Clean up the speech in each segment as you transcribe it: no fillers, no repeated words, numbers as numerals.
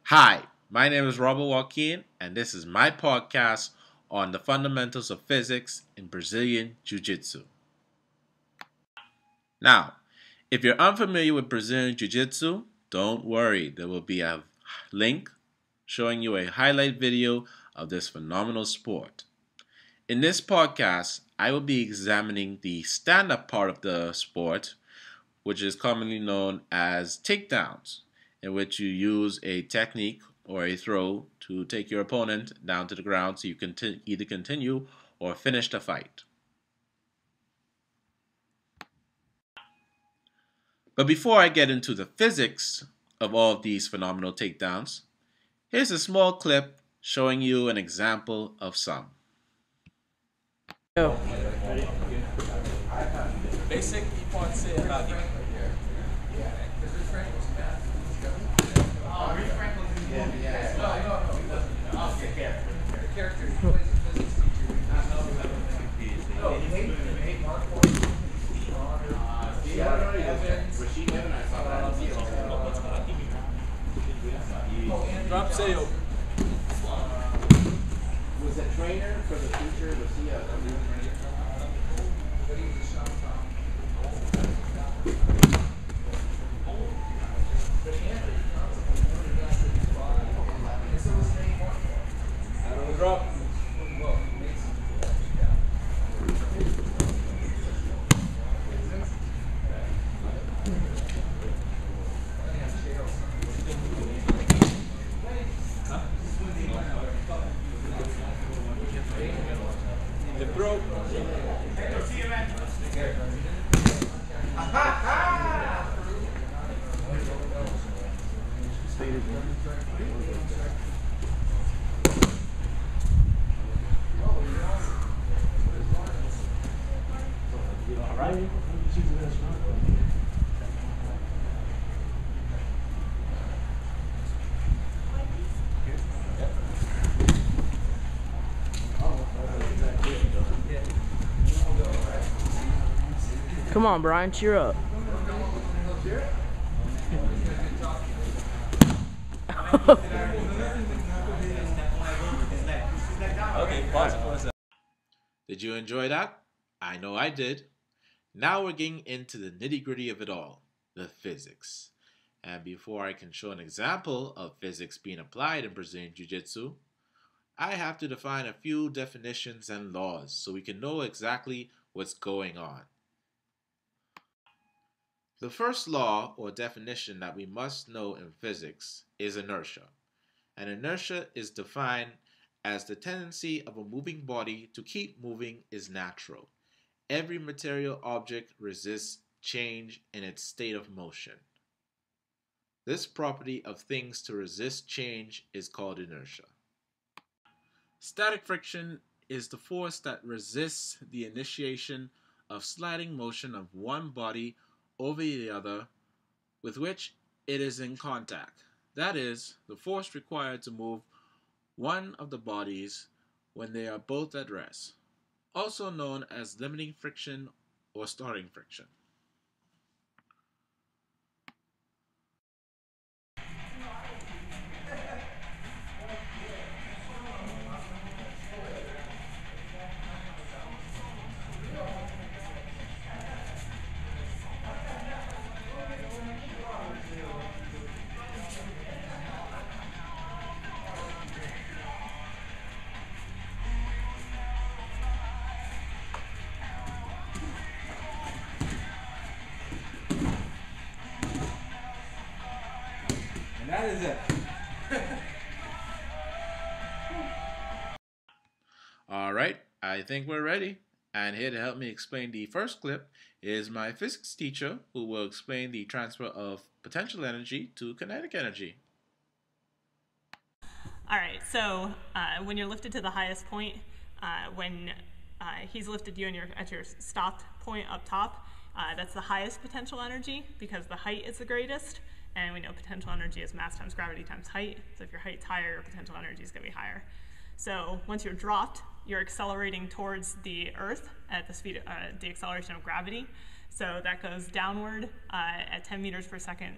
Hi, my name is Robert Joaquin, and this is my podcast on the fundamentals of physics in Brazilian Jiu-Jitsu. Now, if you're unfamiliar with Brazilian Jiu-Jitsu, don't worry, there will be a link showing you a highlight video of this phenomenal sport. In this podcast, I will be examining the stand-up part of the sport, which is commonly known as takedowns, in which you use a technique or a throw to take your opponent down to the ground so you can either continue or finish the fight. But before I get into the physics of all of these phenomenal takedowns, here's a small clip showing you an example of some. Go. Basic hipótese básica. Drop sale. Was a trainer for the future? Was he a Drop. The pro. Come on, Brian, cheer up. Okay, pause it for a second. Did you enjoy that? I know I did. Now we're getting into the nitty-gritty of it all, the physics. And before I can show an example of physics being applied in Brazilian Jiu-Jitsu, I have to define a few definitions and laws so we can know exactly what's going on. The first law or definition that we must know in physics is inertia. And inertia is defined as the tendency of a moving body to keep moving is natural. Every material object resists change in its state of motion. This property of things to resist change is called inertia. Static friction is the force that resists the initiation of sliding motion of one body over the other with which it is in contact. That is, the force required to move one of the bodies when they are both at rest, also known as limiting friction or starting friction. And that is it. Alright, I think we're ready. And here to help me explain the first clip is my physics teacher who will explain the transfer of potential energy to kinetic energy. All right, so when you're lifted to the highest point, when he's lifted you and you're at your stopped point up top, that's the highest potential energy because the height is the greatest, and we know potential energy is mass times gravity times height. So if your height's higher, your potential energy is going to be higher. So once you're dropped, you're accelerating towards the Earth at the speed, the acceleration of gravity. So that goes downward at 10 meters per second.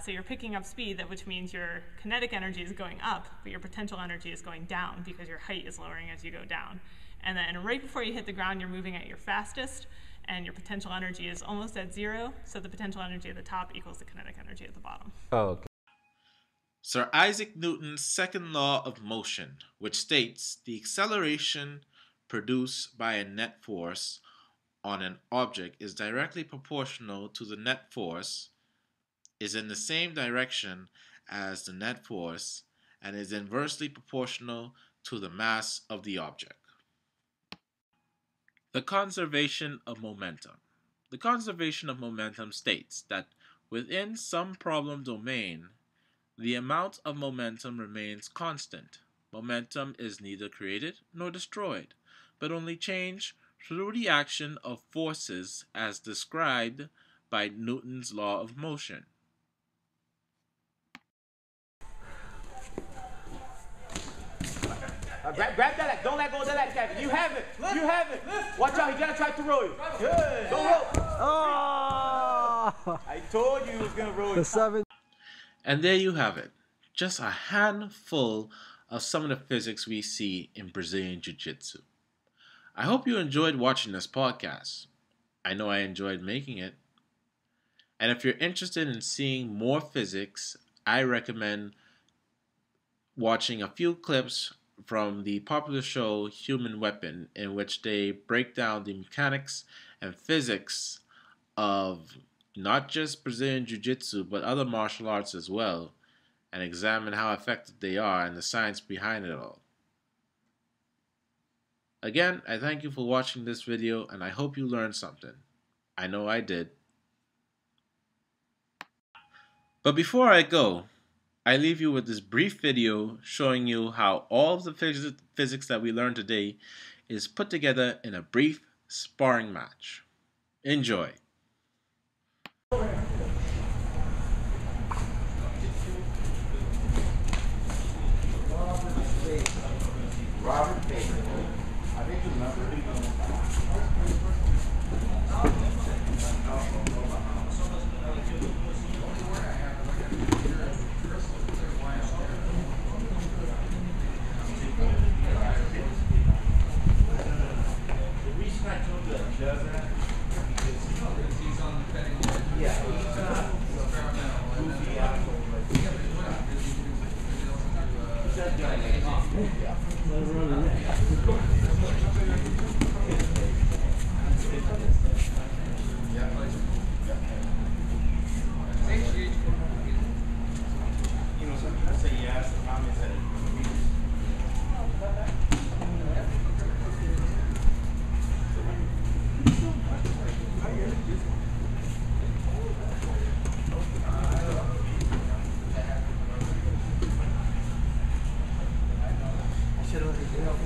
So you're picking up speed, which means your kinetic energy is going up, but your potential energy is going down because your height is lowering as you go down. And then right before you hit the ground, you're moving at your fastest, and your potential energy is almost at zero, so the potential energy at the top equals the kinetic energy at the bottom. Oh, okay. Sir Isaac Newton's second law of motion, which states the acceleration produced by a net force on an object is directly proportional to the net force, is in the same direction as the net force, and is inversely proportional to the mass of the object. The conservation of momentum. The conservation of momentum states that within some problem domain, the amount of momentum remains constant. Momentum is neither created nor destroyed, but only changed through the action of forces as described by Newton's law of motion. Grab that. Don't let go of that, Kevin. You have it. You have it. Watch out. He's going to try to roll you. Good. Don't roll. Oh! I told you he was going to roll you. The 7. And there you have it. Just a handful of some of the physics we see in Brazilian Jiu-Jitsu. I hope you enjoyed watching this podcast. I know I enjoyed making it. And if you're interested in seeing more physics, I recommend watching a few clips from the popular show Human Weapon, in which they break down the mechanics and physics of not just Brazilian Jiu-Jitsu, but other martial arts as well, and examine how effective they are and the science behind it all. Again, I thank you for watching this video, and I hope you learned something. I know I did. But before I go, I leave you with this brief video showing you how all of the physics that we learned today is put together in a brief sparring match. Enjoy. Robert Baker. I think you remember.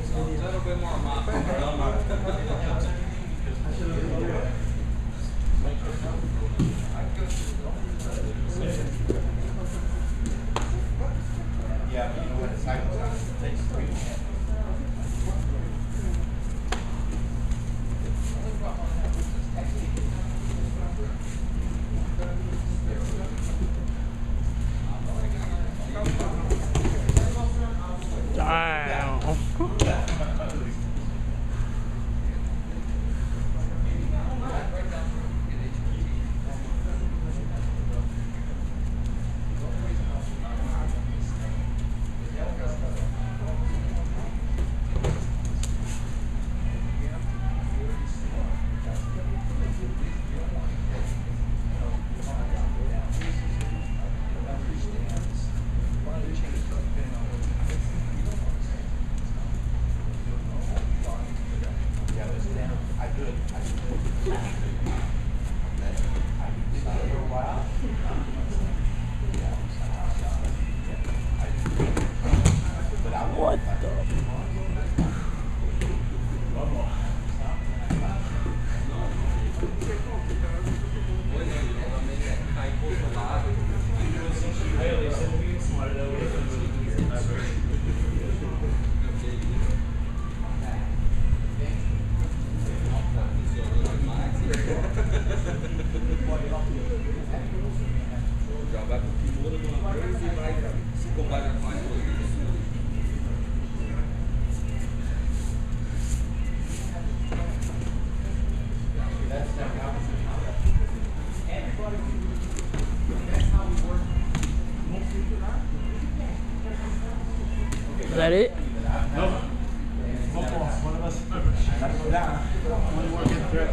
A little bit more. Is that it? One of us. Gotta go down. One more good threat.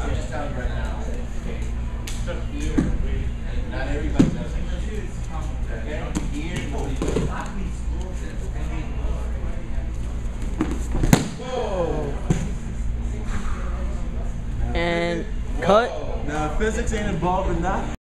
I'm just telling you right now. Not everybody does it. Okay? Here, nobody does it. Whoa! And cut. Now, physics ain't involved in that.